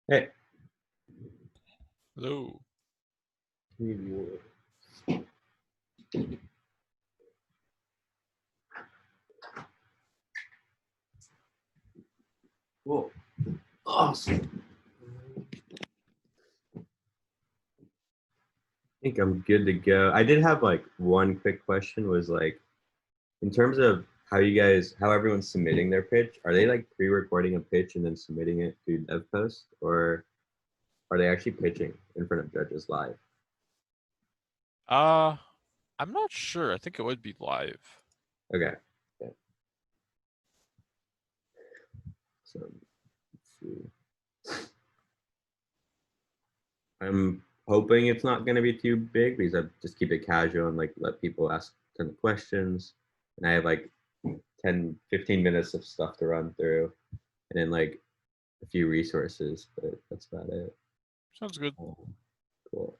Hey, Hello. cool. Awesome. I think I'm good to go. I did have like one quick question was like in terms of how everyone's submitting their pitch, are they like pre-recording a pitch and then submitting it to DevPost, or are they actually pitching in front of judges live? Uh, I'm not sure. I think it would be live. Okay. Yeah. So let's see. I'm hoping it's not going to be too big because I just keep it casual and like let people ask ton of questions. And I have like 10, 15 minutes of stuff to run through and then like a few resources, but that's about it. Sounds good. Cool.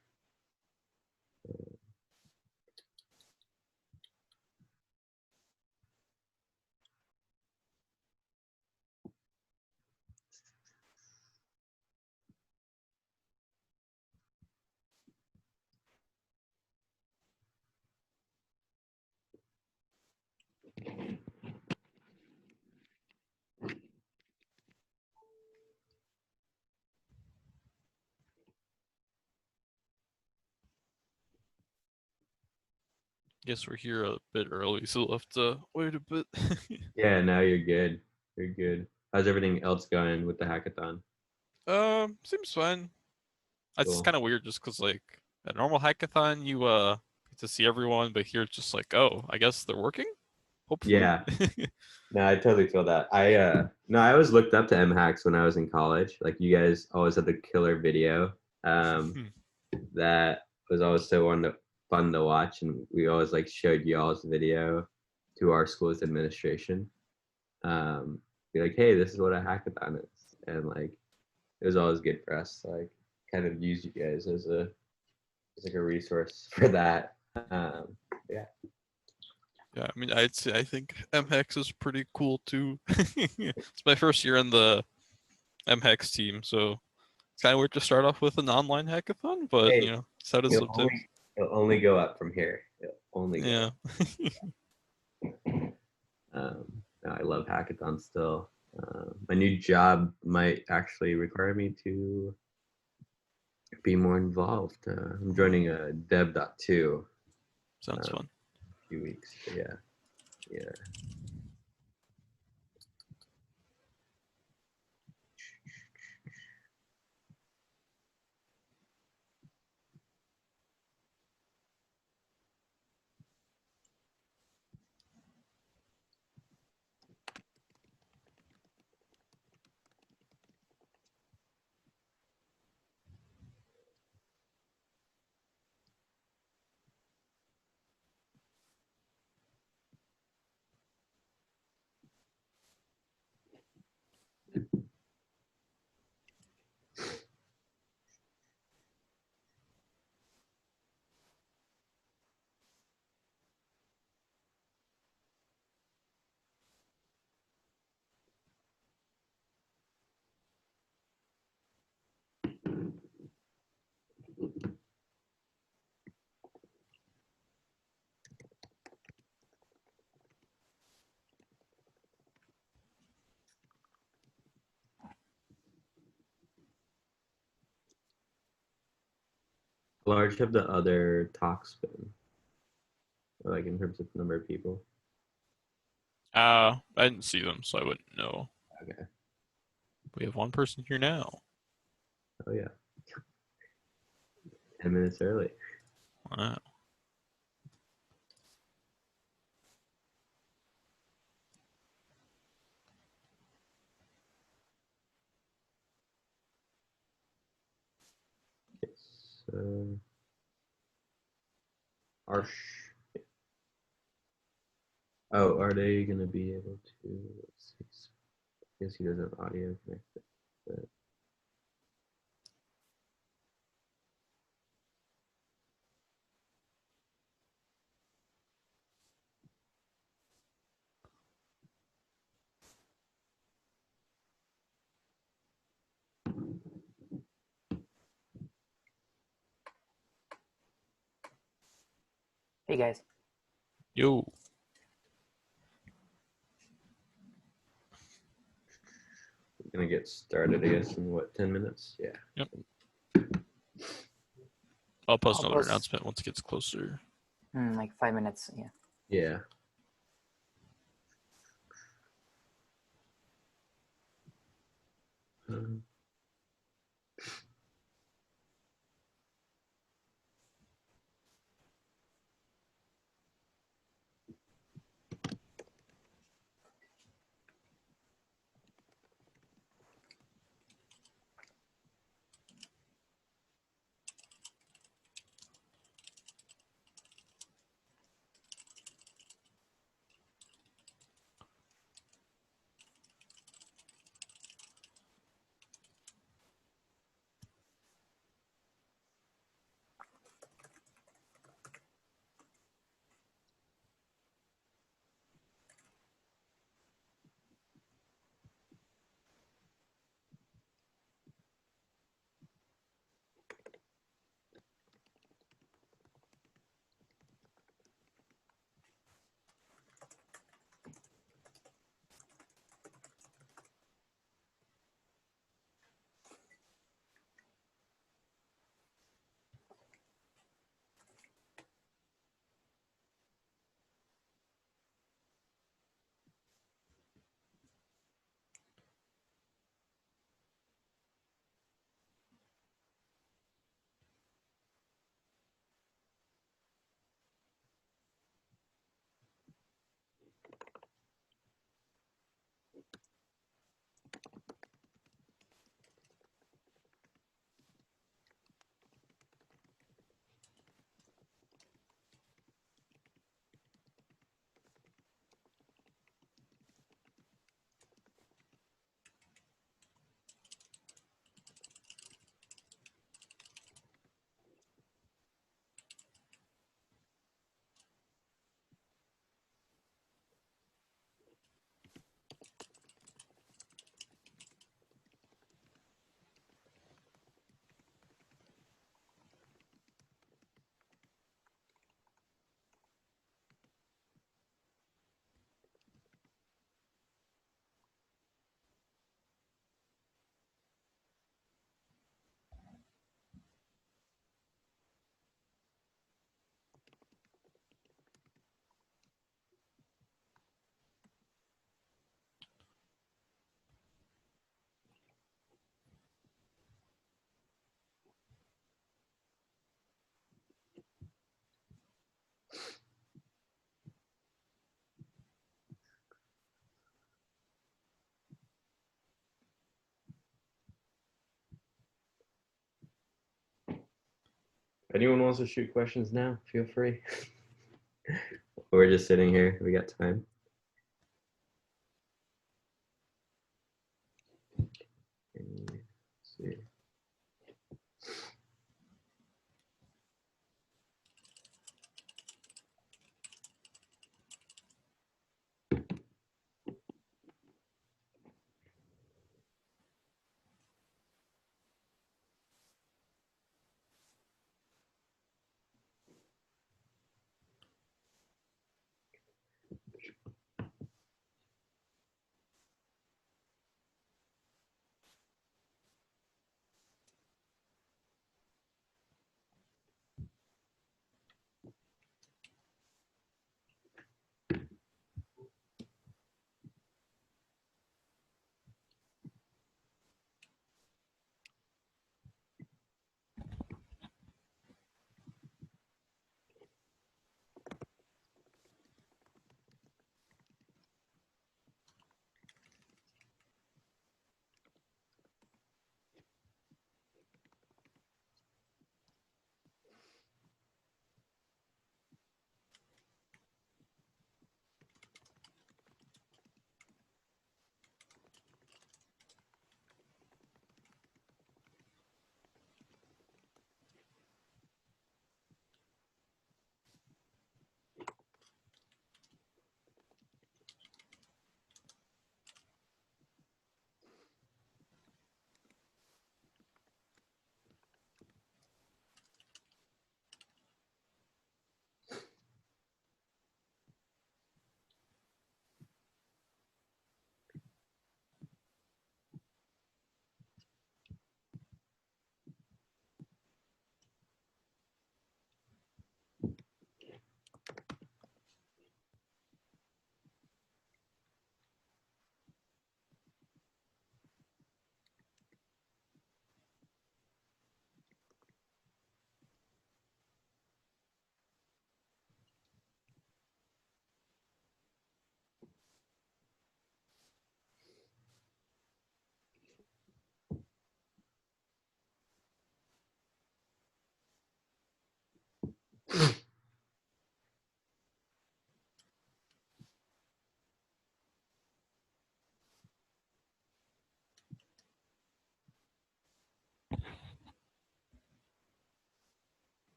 Guess we're here a bit early, so we'll have to wait a bit. Yeah, now you're good. You're good. How's everything else going with the hackathon? Seems fine. It's just Cool. kind of weird just because like a normal hackathon, you get to see everyone, but here it's just like, oh, I guess they're working. Hopefully. Yeah. No, I totally feel that. I always looked up to MHacks when I was in college. Like you guys always had the killer video. Um that was always fun to watch, and we always like showed y'all's video to our school's administration. Be like, hey, this is what a hackathon is, and like it was always good for us to like kind of use you guys as like a resource for that. Yeah. Yeah, I mean, I think MHacks is pretty cool too. It's my first year in the MHacks team, so it's kind of weird to start off with an online hackathon, but Hey, it's how it is it'll sometimes. only it'll only go up from here. It'll only go Yeah. up. No, I love hackathons still. My new job might actually require me to be more involved. I'm joining a dev.2 Sounds a fun. few weeks. But yeah, yeah. How large have the other talks been? Or like in terms of number of people? I didn't see them, so I wouldn't know. Okay. We have one person here now. Oh yeah. 10 minutes early. Wow. So Arsh. Oh, are they gonna be able to? Let's see. I guess he doesn't have audio connected. But Hey guys. Yo. We're gonna get started, I guess, in what, 10 minutes? Yeah. Yep. I'll post I'll another post- announcement once it gets closer. Like 5 minutes. Yeah. Yeah. If anyone wants to shoot questions now, feel free. We're just sitting here. We got time. Let's see.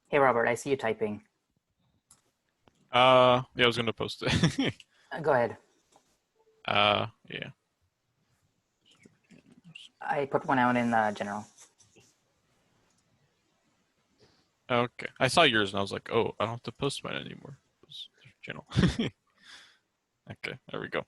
Hey, Robert, I see you typing. Yeah, I was gonna post it. Go ahead. Yeah. I put one out in general. Okay. I saw yours and I was like, oh, I don't have to post mine anymore. Post channel. Okay, there we go.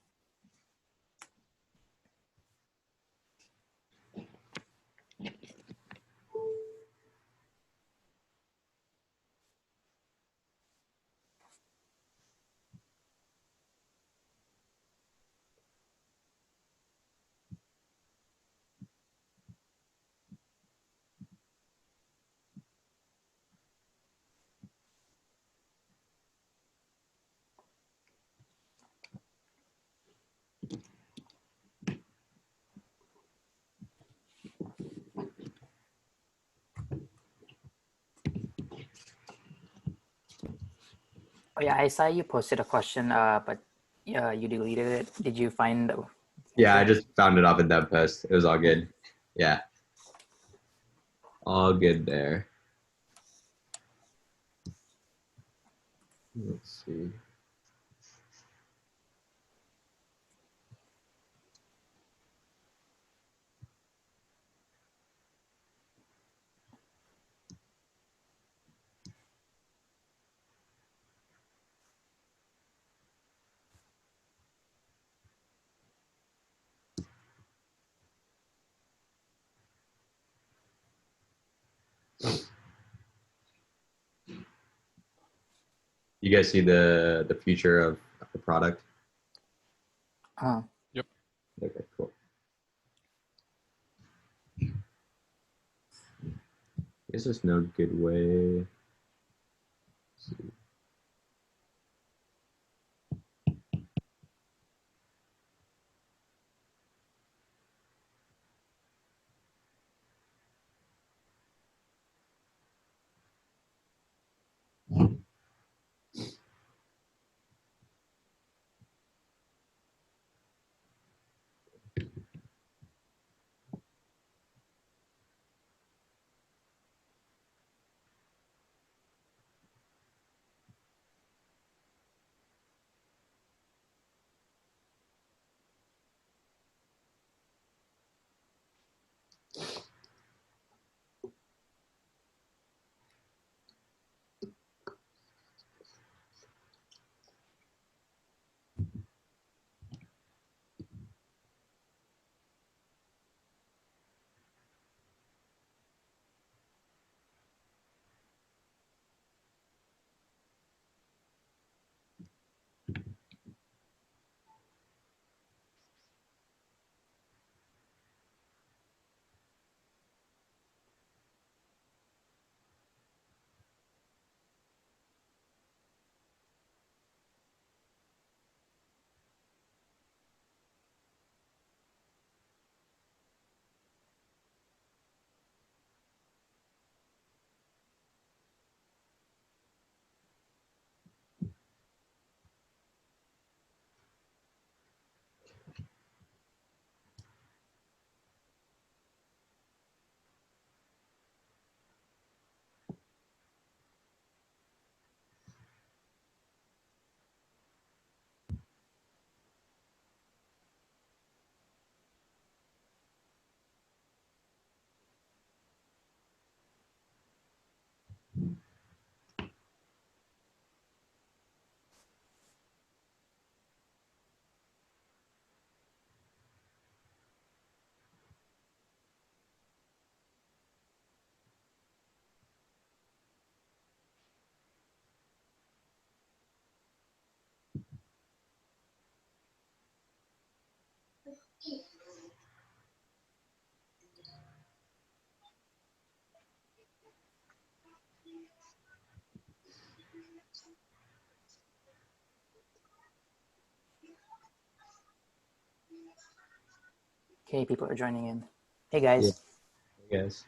Oh yeah, I saw you posted a question, but you deleted it. Did you find? Yeah, I just found it off a dev post. It was all good. Yeah. All good there. Let's see. You guys see the future of the product? Yep. Okay, cool. Is this no good way? Let's see. Okay, people are joining in. Hey Yeah, guys. I guess.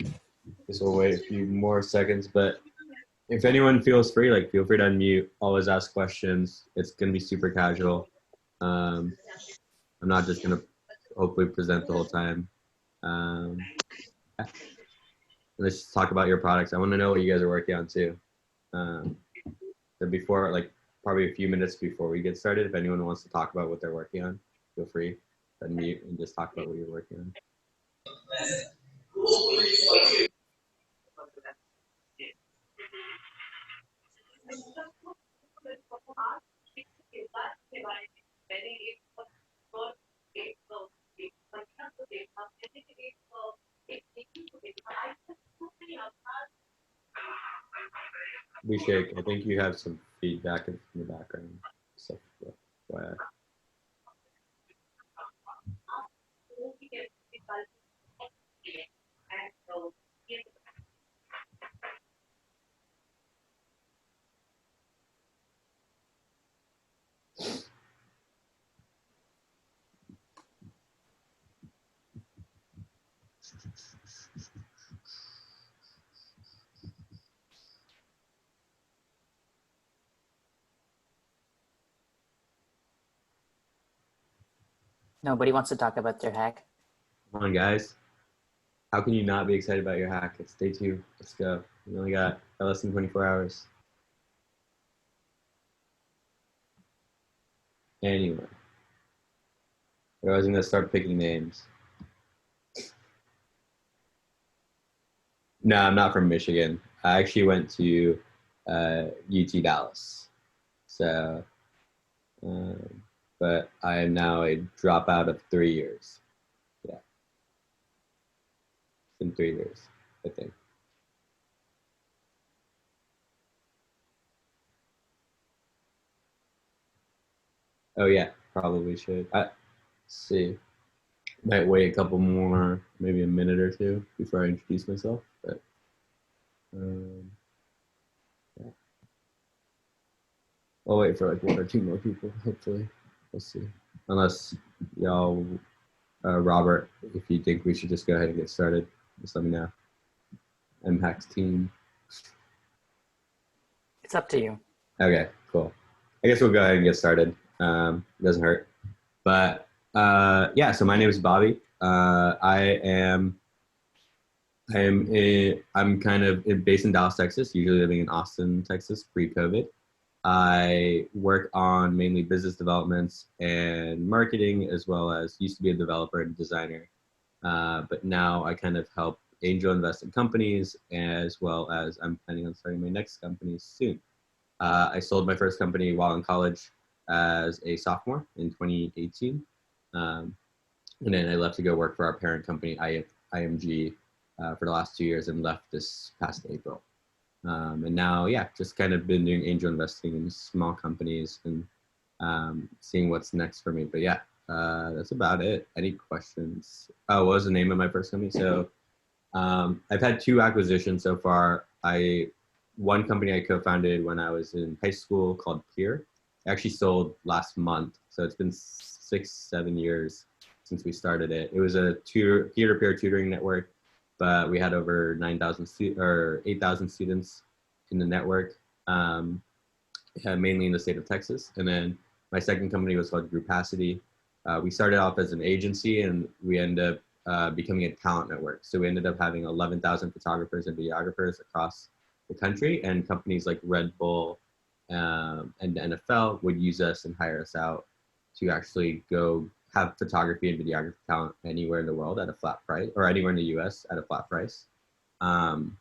Guess we'll wait a few more seconds, but if anyone feels free, like feel free to unmute. Always ask questions. It's gonna be super casual. I'm not just gonna hopefully present the whole time. Yeah. Let's just talk about your products. I want to know what you guys are working on too. So before, like probably a few minutes before we get started, if anyone wants to talk about what they're working on, feel free to unmute and just talk about what you're working on. Abhishek, I think you have some feedback in the background. So, yeah. Nobody wants to talk about their hack. Come on, guys. How can you not be excited about your hack? It's day 2. Let's go. We only got less than 24 hours. Anyway. I was going to start picking names. No, I'm not from Michigan. I actually went to UT Dallas. So, but I am now a dropout of 3 years. Yeah. It's been 3 years, I think. Oh yeah, probably should. Let's see. Might wait a couple more, maybe a minute or two before I introduce myself. But yeah. I'll wait for like 1 or 2 more people, hopefully. We'll see. Unless y'all, Robert, if you think we should just go ahead and get started, just let me know. MHacks team. It's up to you. Okay, cool. I guess we'll go ahead and get started. It doesn't hurt. But yeah, so my name is Bobby. I'm kind of based in Dallas, Texas, usually living in Austin, Texas, pre-COVID. I work on mainly business developments and marketing, as well as used to be a developer and designer. But now I kind of help angel invest in companies, as well as I'm planning on starting my next company soon. I sold my first company while in college as a sophomore in 2018. And then I left to go work for our parent company, IMG, for the last 2 years, and left this past April. And now, yeah, just kind of been doing angel investing in small companies and seeing what's next for me. But yeah, that's about it. Any questions? Oh, what was the name of my first company? So I've had 2 acquisitions so far. One company I co-founded when I was in high school called Peer. I actually sold last month. So it's been 6-7 years since we started it. It was a peer-to-peer tutoring network, but we had over 8,000 students in the network, mainly in the state of Texas. And then my second company was called Groupacity. We started off as an agency, and we ended up becoming a talent network. So we ended up having 11,000 photographers and videographers across the country, and companies like Red Bull and the NFL would use us and hire us out to actually go have photography and videography talent anywhere in the world at a flat price, or anywhere in the US at a flat price. And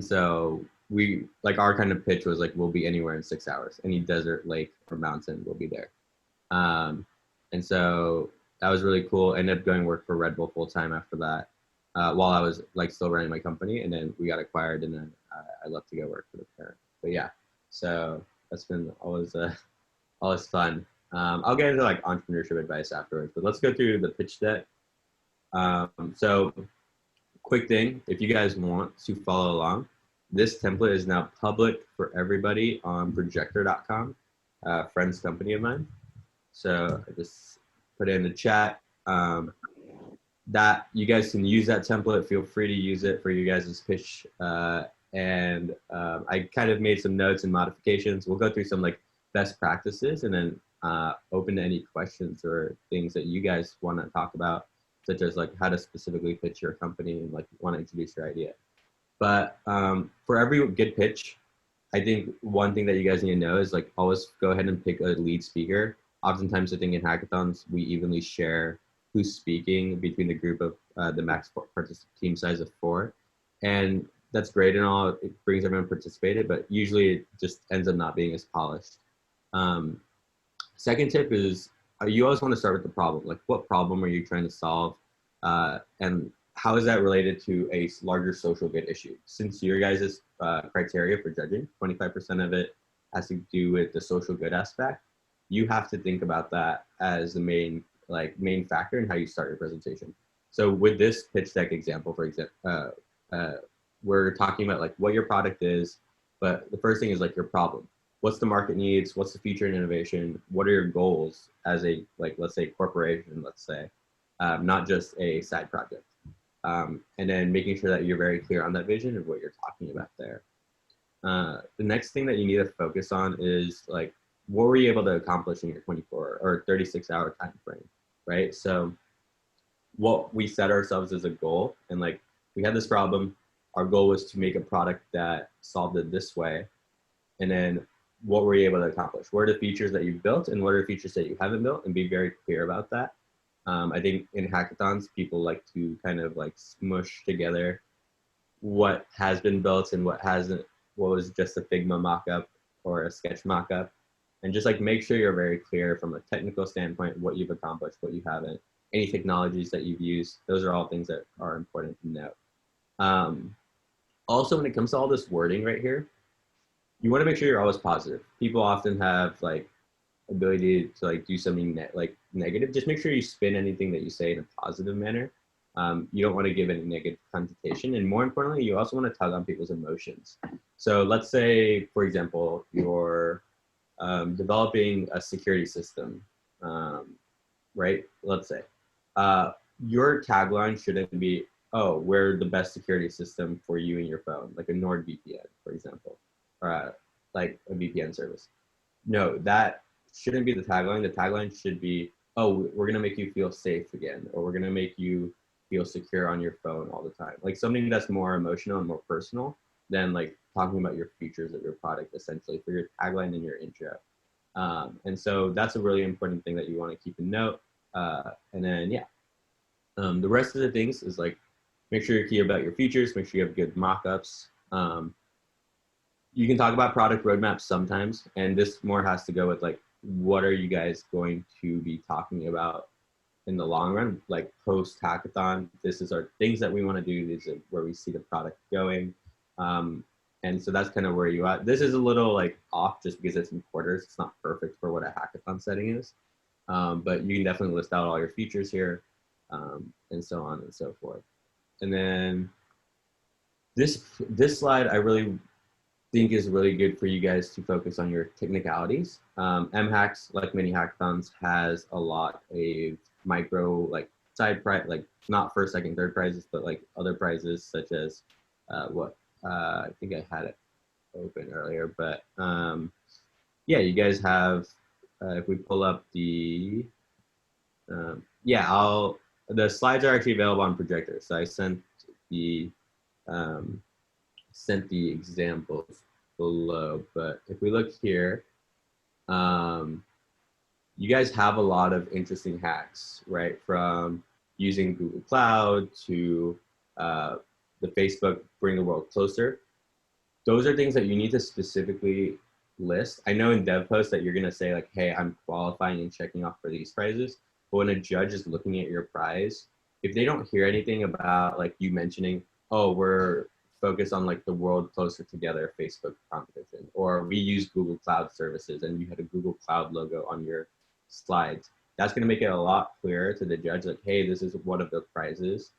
so we, like, our kind of pitch was like, we'll be anywhere in 6 hours. Any desert, lake, or mountain, we'll be there. And so that was really cool. I ended up going work for Red Bull full time after that, while I was like still running my company. And then we got acquired, and then I left to go work for the parent. But yeah, so that's been always fun. I'll get into like entrepreneurship advice afterwards, but let's go through the pitch deck. So quick thing, if you guys want to follow along, this template is now public for everybody on projector.com, friend's company of mine. So I just put it in the chat. That you guys can use that template. Feel free to use it for you guys' pitch. And I kind of made some notes and modifications. We'll go through some like best practices and then open to any questions or things that you guys want to talk about, such as like how to specifically pitch your company and like want to introduce your idea. But for every good pitch, I think one thing that you guys need to know is like always go ahead and pick a lead speaker. Oftentimes I think in hackathons, we evenly share who's speaking between the group of the max team size of 4. And that's great and all, it brings everyone participated, but usually it just ends up not being as polished. Second tip is you always want to start with the problem. Like what problem are you trying to solve? And how is that related to a larger social good issue? Since your guys' criteria for judging, 25% of it has to do with the social good aspect, you have to think about that as the main factor in how you start your presentation. So with this pitch deck example, for example, we're talking about like what your product is, but the first thing is like your problem. What's the market needs? What's the feature and innovation? What are your goals as a, like, let's say corporation, let's say, not just a side project. And then making sure that you're very clear on that vision of what you're talking about there. The next thing that you need to focus on is like, what were you able to accomplish in your 24 or 36-hour time frame, right? So what we set ourselves as a goal, and like we had this problem, our goal was to make a product that solved it this way. And then what were you able to accomplish? What are the features that you've built and what are the features that you haven't built, and be very clear about that. I think in hackathons, people like to kind of like smush together what has been built and what hasn't, what was just a Figma mockup or a sketch mockup, and just like make sure you're very clear from a technical standpoint, what you've accomplished, what you haven't, any technologies that you've used. Those are all things that are important to note. Also, when it comes to all this wording right here, you want to make sure you're always positive. People often have like ability to like do something negative. Just make sure you spin anything that you say in a positive manner. You don't want to give any negative connotation, and more importantly, you also want to tug on people's emotions. So let's say, for example, you're developing a security system, right? Let's say your tagline shouldn't be, "Oh, we're the best security system for you and your phone," like a NordVPN, for example, or like a VPN service. No, that shouldn't be the tagline. The tagline should be, "Oh, we're gonna make you feel safe again," or "We're gonna make you feel secure on your phone all the time." Like something that's more emotional and more personal than like talking about your features of your product, essentially, for your tagline and your intro. And so that's a really important thing that you want to keep in note. And then, yeah, the rest of the things is like, make sure you're clear about your features, make sure you have good mock-ups. You can talk about product roadmaps sometimes, and this more has to go with like, what are you guys going to be talking about in the long run, like post hackathon? This is our things that we want to do. This is where we see the product going. And so that's kind of where you are. This is a little like off just because it's in quarters. It's not perfect for what a hackathon setting is. But you can definitely list out all your features here, and so on and so forth. And then this slide I really think is really good for you guys to focus on your technicalities. MHacks, like many hackathons, has a lot of micro like side prize, like not first, second, third prizes, but like other prizes such as I think I had it open earlier, but yeah, you guys have, if we pull up the, yeah, the slides are actually available on Projector. So I sent the examples below, but if we look here, you guys have a lot of interesting hacks, right? From using Google Cloud to the Facebook Bring the World Closer. Those are things that you need to specifically list. I know in dev posts that you're gonna say like, hey, I'm qualifying and checking off for these prizes. But when a judge is looking at your prize, if they don't hear anything about like you mentioning, oh, we're focused on like the World Closer Together Facebook competition, or we use Google Cloud services and you had a Google Cloud logo on your slides. That's going to make it a lot clearer to the judge, like, hey, this is one of the prizes.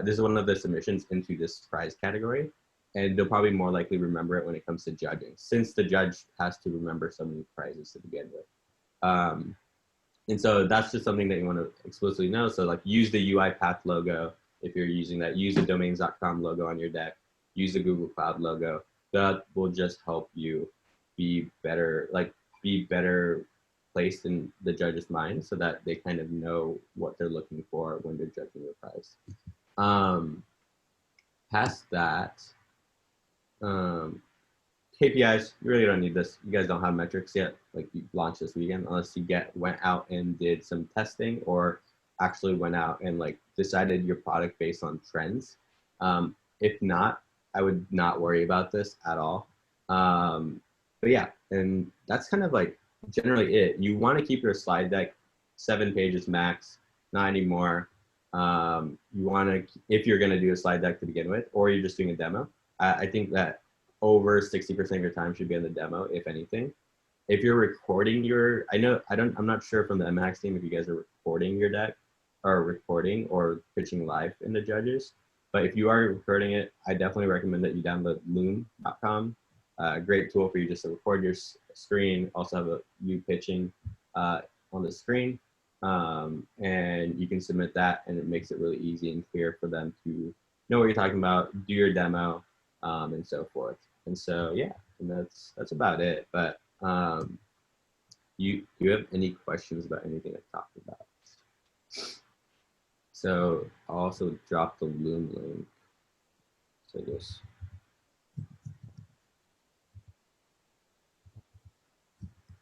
This is one of the submissions into this prize category. And they'll probably more likely remember it when it comes to judging, since the judge has to remember so many prizes to begin with. And so that's just something that you want to explicitly know. So like use the UiPath logo if you're using that. Use the domains.com logo on your deck. Use the Google Cloud logo. That will just help you be better placed in the judge's mind so that they kind of know what they're looking for when they're judging your prize. Past that, KPIs, you really don't need this. You guys don't have metrics yet, like you launched this weekend, unless you went out and did some testing or actually went out and like decided your product based on trends. If not, I would not worry about this at all. But yeah, and that's kind of like generally it. You want to keep your slide deck 7 pages max, not anymore. You want to, if you're going to do a slide deck to begin with, or you're just doing a demo, I think that over 60% of your time should be on the demo, if anything. If you're recording I'm not sure from the MHacks team if you guys are recording your deck or recording or pitching live in the judges, but if you are recording it, I definitely recommend that you download loom.com. Great tool for you just to record your screen, also have you pitching on the screen, and you can submit that, and it makes it really easy and clear for them to know what you're talking about, do your demo, and so forth. And so yeah, and that's about it. But do you have any questions about anything I talked about? So I'll also drop the Loom link. So just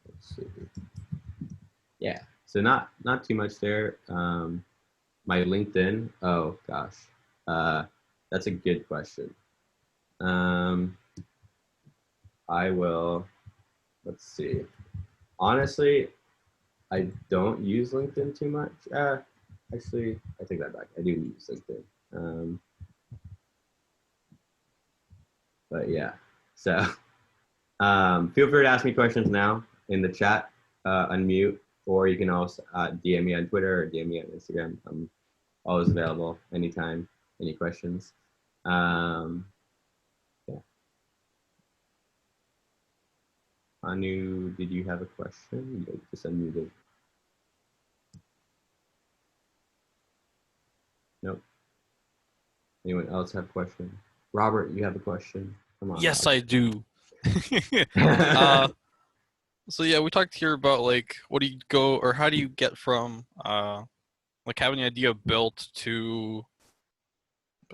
let's see. Yeah, so not too much there. My LinkedIn. Oh gosh, that's a good question. I will, let's see. Honestly, I don't use LinkedIn too much. Actually, I take that back. I do use LinkedIn. But yeah, so feel free to ask me questions now in the chat, unmute, or you can also DM me on Twitter or DM me on Instagram. I'm always available anytime, any questions. Yeah. Anu, did you have a question? You just unmuted. Nope. Anyone else have a question? Robert, you have a question? Come on. Yes, Robert. I do. So yeah, we talked here about like what do you go or how do you get from like having an idea built to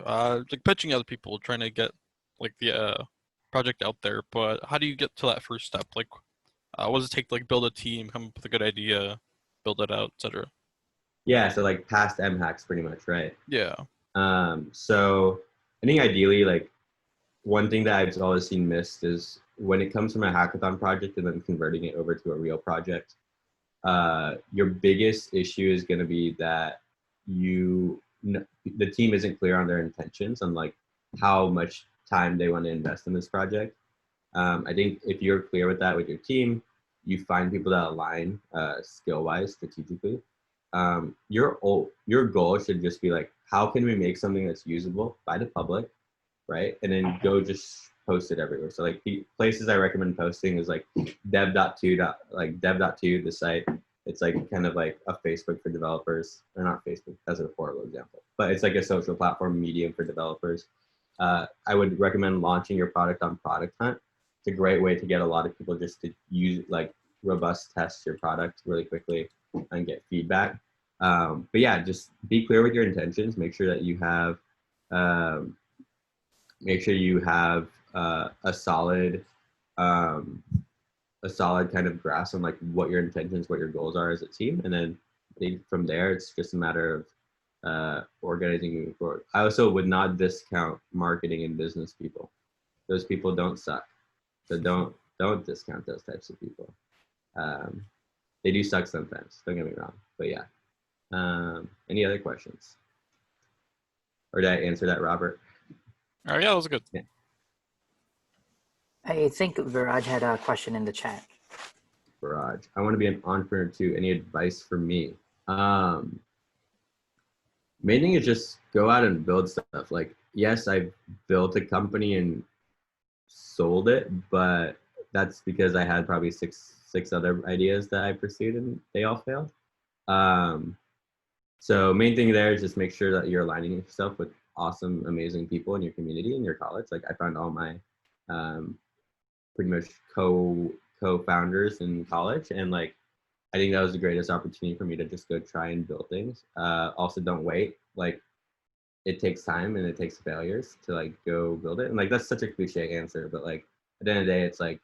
like pitching other people, trying to get like the project out there. But how do you get to that first step? Like, what does it take to like build a team, come up with a good idea, build it out, etc.? Yeah, so like past MHacks pretty much, right? Yeah. So I think ideally, like one thing that I've always seen missed is when it comes from a hackathon project and then converting it over to a real project, your biggest issue is going to be that the team isn't clear on their intentions and like how much time they want to invest in this project. I think if you're clear with that with your team, you find people that align skill-wise, strategically. Your goal should just be like, how can we make something that's usable by the public, right? And then go just post it everywhere. So like the places I recommend posting is like dev.to, the site. It's like kind of like a Facebook for developers, or not Facebook, that's a horrible example, but it's like a social platform medium for developers. I would recommend launching your product on Product Hunt. It's a great way to get a lot of people just to use like robust test your product really quickly and get feedback. But yeah, just be clear with your intentions. Make sure that you have a solid kind of grasp on like what your intentions, what your goals are as a team, and then I think from there it's just a matter of organizing moving forward. I also would not discount marketing and business people. Those people don't suck, so don't discount those types of people. They do suck sometimes, don't get me wrong, but yeah. Any other questions? Or did I answer that, Robert? Oh yeah, that was good. Yeah. I think Viraj had a question in the chat. Barrage. I want to be an entrepreneur too. Any advice for me? Main thing is just go out and build stuff. Like, yes, I've built a company and sold it, but that's because I had probably six other ideas that I pursued and they all failed. So main thing there is just make sure that you're aligning yourself with awesome, amazing people in your community, in your college. Like I found all my pretty much co-founders in college, and like I think that was the greatest opportunity for me to just go try and build things. Also, don't wait. Like it takes time and it takes failures to like go build it. And like that's such a cliche answer, but like at the end of the day, it's like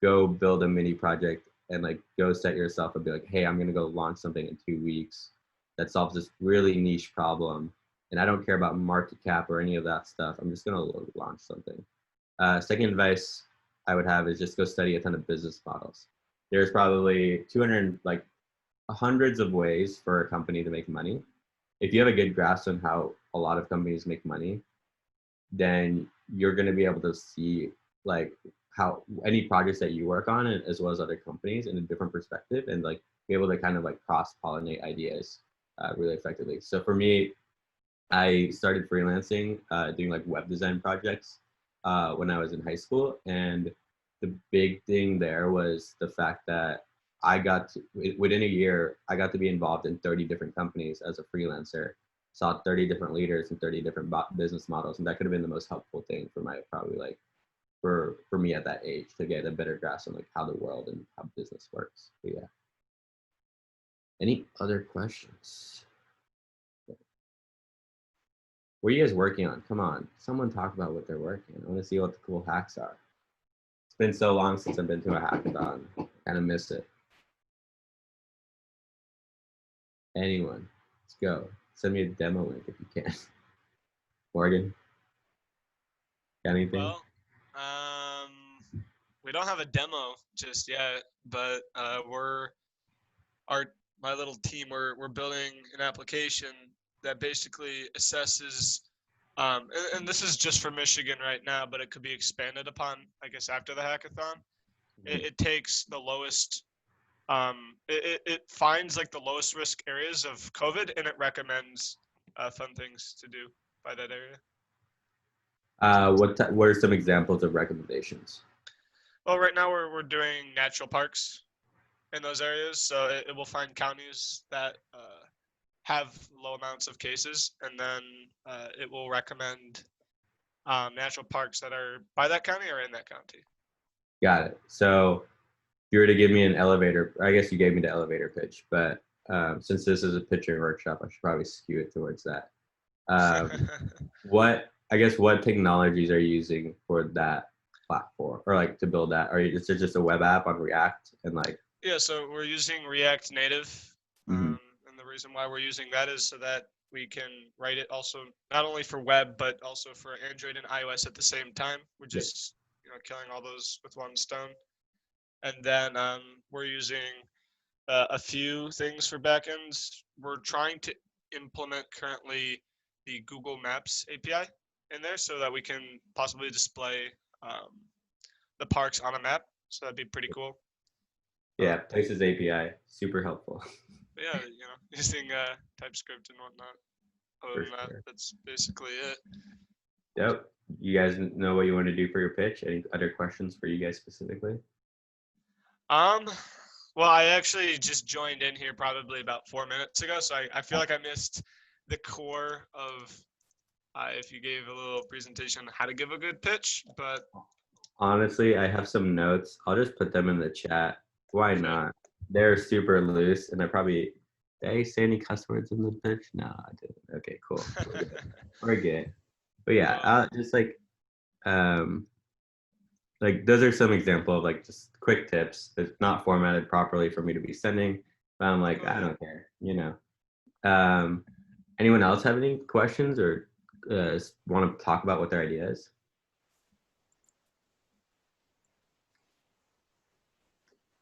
go build a mini project and like go set yourself and be like, hey, I'm gonna go launch something in 2 weeks that solves this really niche problem. And I don't care about market cap or any of that stuff. I'm just gonna launch something. Second advice I would have is just go study a ton of business models. There's probably 200, like hundreds of ways for a company to make money. If you have a good grasp on how a lot of companies make money, then you're going to be able to see like how any projects that you work on, as well as other companies, in a different perspective, and like be able to kind of like cross-pollinate ideas really effectively. So for me, I started freelancing, doing like web design projects when I was in high school, and the big thing there was the fact that I got to, within a year, I got to be involved in 30 different companies as a freelancer, saw 30 different leaders and 30 different business models. And that could have been the most helpful thing for my, probably like for me at that age, to get a better grasp on like how the world and how business works. But yeah. Any other questions? What are you guys working on? Come on, someone talk about what they're working on. I want to see what the cool hacks are. It's been so long since I've been to a hackathon. Kind of miss it. Anyone, let's go. Send me a demo link if you can. Morgan, got anything? Well, we don't have a demo just yet, but my little team, we're building an application that basically assesses, and this is just for Michigan right now, but it could be expanded upon, I guess, after the hackathon. It takes the lowest, it finds like the lowest risk areas of COVID, and it recommends fun things to do by that area. What are some examples of recommendations? Well, right now we're doing natural parks in those areas, so it will find counties that have low amounts of cases, and then it will recommend natural parks that are by that county or in that county. Got it. So if you were to give me an elevator, I guess you gave me the elevator pitch, but since this is a pitching workshop, I should probably skew it towards that. What technologies are you using for that platform, or like to build that? Or is it just a web app on React and like? Yeah, so we're using React Native, and the reason why we're using that is so that we can write it also not only for web but also for Android and iOS at the same time, which is killing all those with one stone. And then we're using a few things for backends. We're trying to implement currently the Google Maps API in there so that we can possibly display the parks on a map. So that'd be pretty cool. Yeah, Places API, super helpful. Yeah, using TypeScript and whatnot. Other than that, that's basically it. Yep. You guys know what you want to do for your pitch? Any other questions for you guys specifically? Well, I actually just joined in here probably about 4 minutes ago, so I feel like I missed the core of if you gave a little presentation on how to give a good pitch, but honestly, I have some notes. I'll just put them in the chat. Why not? They're super loose, and did I say any cuss words in the pitch? No, I didn't. Okay, cool. We're good. But yeah, just like those are some example of like just quick tips. It's not formatted properly for me to be sending, but I'm like, I don't care, Anyone else have any questions or want to talk about what their idea is?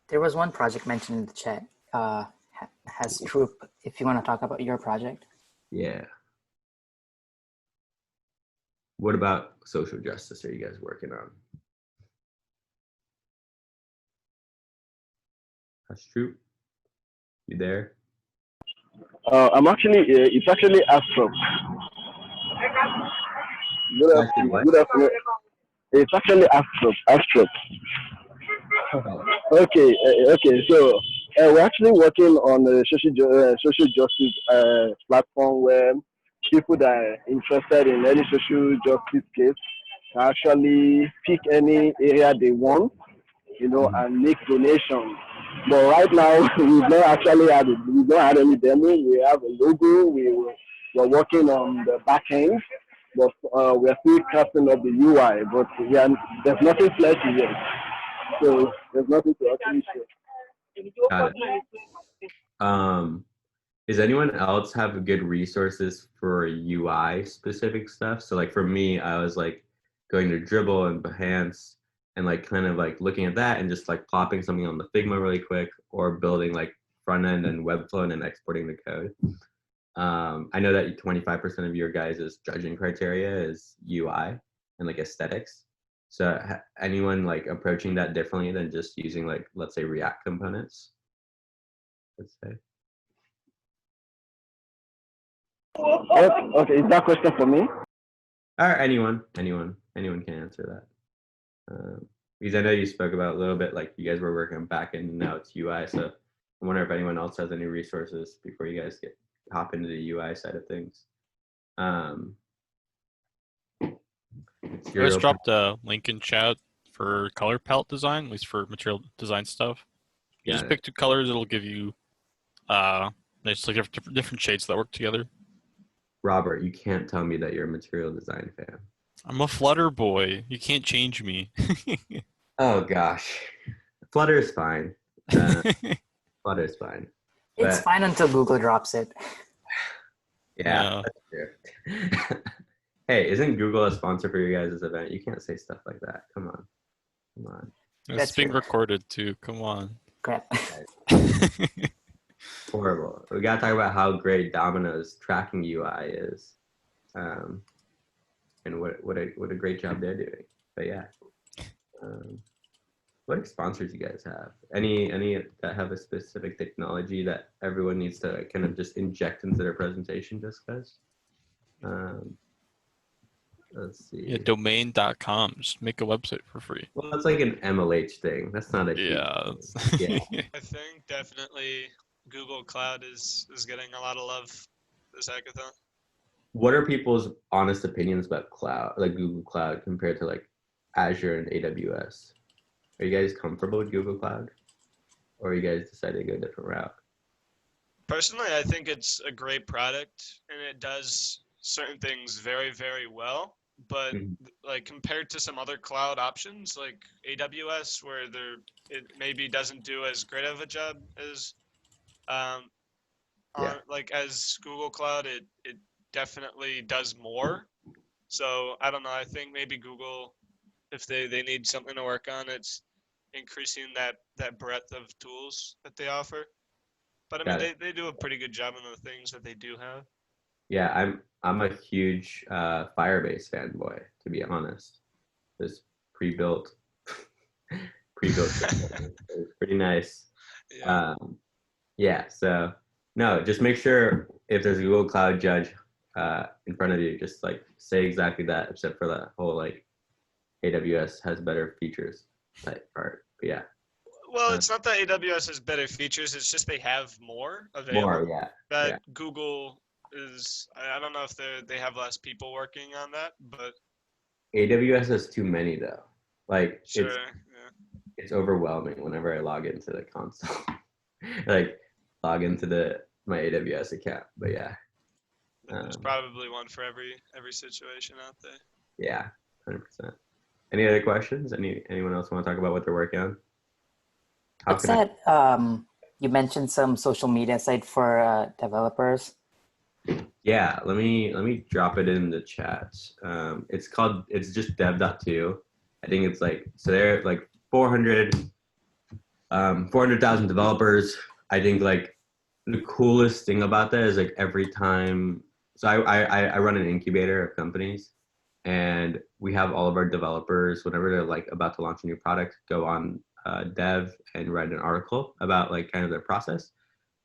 There was one project mentioned in the chat. Has Troop, if you want to talk about your project. Yeah. What about social justice are you guys working on? Astrup, you there? I'm actually, it's actually Astro. Good Actually, what? good afternoon. It's actually Astro. Astro. Oh, Okay, okay. So we're actually working on a social justice platform where people that are interested in any social justice case can actually pick any area they want, mhm. and make donations. But right now, we've not had any demo. We have a logo. We're working on the back end, but we're still casting up the UI. But there's nothing flashy yet, so there's nothing to actually show. Got it. Does anyone else have good resources for UI specific stuff? So like for me, I was like going to Dribble and Behance and like kind of like looking at that and just like plopping something on the Figma really quick or building like front end and Webflow and then exporting the code. I know that 25% of your guys' judging criteria is UI and like aesthetics. So anyone like approaching that differently than just using like, let's say React components, let's say? Okay, is that question for me? Or anyone can answer that. Because I know you spoke about a little bit, like you guys were working on backend and now it's UI. So I wonder if anyone else has any resources before you guys hop into the UI side of things. I just dropped a link in chat for color palette design, at least for material design stuff. You just pick 2 colors, it'll give you there's like different shades that work together. Robert, you can't tell me that you're a material design fan. I'm a Flutter boy. You can't change me. Oh gosh, Flutter is fine. Flutter is fine. It's fine until Google drops it. Yeah, that's true. Hey, isn't Google a sponsor for your guys' event? You can't say stuff like that. Come on. It's being recorded too. Come on. Crap. Horrible. We gotta talk about how great Domino's tracking UI is, and what a great job they're doing. But yeah, what sponsors you guys have? Any that have a specific technology that everyone needs to kind of just inject into their presentation just because? Let's see. Yeah, domain.com. Just make a website for free. Well, that's like an MLH thing. That's not a Yeah. yeah. I think definitely Google Cloud is getting a lot of love this hackathon. What are people's honest opinions about cloud, like Google Cloud, compared to like Azure and AWS? Are you guys comfortable with Google Cloud, or are you guys decided to go a different route? Personally, I think it's a great product and it does certain things very, very well. But like compared to some other cloud options like AWS, where it maybe doesn't do as great of a job as like as Google Cloud, it definitely does more. So I don't know. I think maybe Google, if they need something to work on, it's increasing that breadth of tools that they offer. But I mean, they do a pretty good job on the things that they do have. Yeah, I'm a huge Firebase fanboy, to be honest. This pre-built system is pretty nice. Yeah. So no, just make sure if there's a Google Cloud judge in front of you, just like say exactly that, except for that whole like AWS has better features type part. But yeah. Well, it's not that AWS has better features. It's just they have more available. Google is. I don't know if they have less people working on that, but AWS has too many though. Like sure, it's overwhelming whenever I log into the console. Like log into my AWS account. But yeah. There's probably one for every situation out there. Yeah, 100%. Any other questions? Anyone else want to talk about what they're working on? What's that? You mentioned some social media site for developers. Yeah, let me drop it in the chat. It's just dev.to. I think it's like, so they're like 400,000 developers. I think like the coolest thing about that is like every time, so I run an incubator of companies, and we have all of our developers, whenever they're like about to launch a new product, go on dev and write an article about like kind of their process.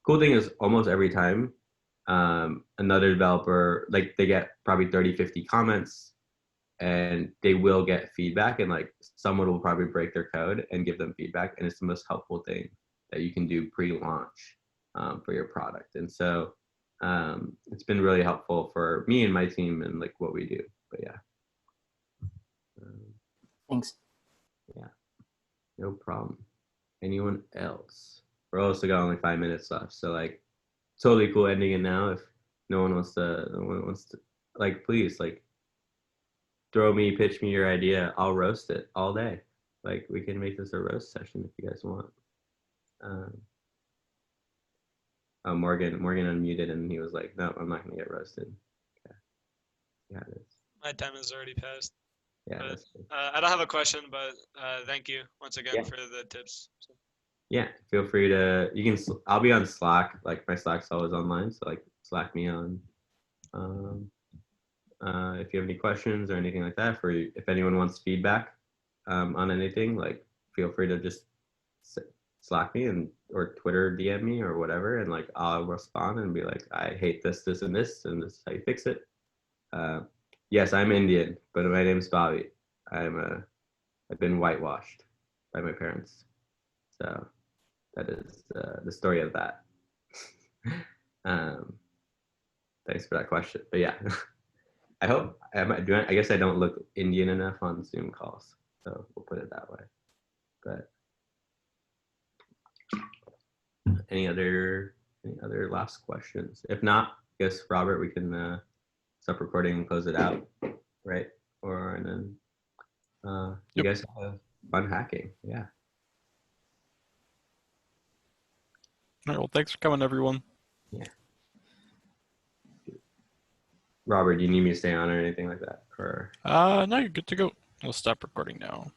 Cool thing is almost every time another developer, like they get probably 30, 50 comments and they will get feedback, and like someone will probably break their code and give them feedback. And it's the most helpful thing that you can do pre-launch for your product. And so it's been really helpful for me and my team and like what we do. But yeah. Thanks. Yeah, no problem. Anyone else? We're also got only 5 minutes left, so like totally cool ending it now. If no one wants to like, please like pitch me your idea. I'll roast it all day. Like we can make this a roast session if you guys want. Oh, Morgan unmuted and he was like, no, I'm not gonna get roasted. Okay. Yeah, it is. My time has already passed. Yeah, But, that's good. I don't have a question, but thank you once again Yeah. for the tips. So. Yeah, feel free to, I'll be on Slack, like my Slack's always online, so like Slack me on if you have any questions or anything like that. If anyone wants feedback on anything, like feel free to just Slack me or Twitter DM me or whatever, and like I'll respond and be like, I hate this, this, and this is how you fix it. Yes, I'm Indian, but my name's Bobby. I've been whitewashed by my parents, so that is the story of that. Thanks for that question. But yeah, I guess I don't look Indian enough on Zoom calls, so we'll put it that way. But any other last questions? If not, I guess Robert, we can stop recording and close it out, right? And then you guys have fun hacking. Yeah. All right, well, thanks for coming, everyone. Yeah. Robert, do you need me to stay on or anything like that? Or No, you're good to go. We'll stop recording now.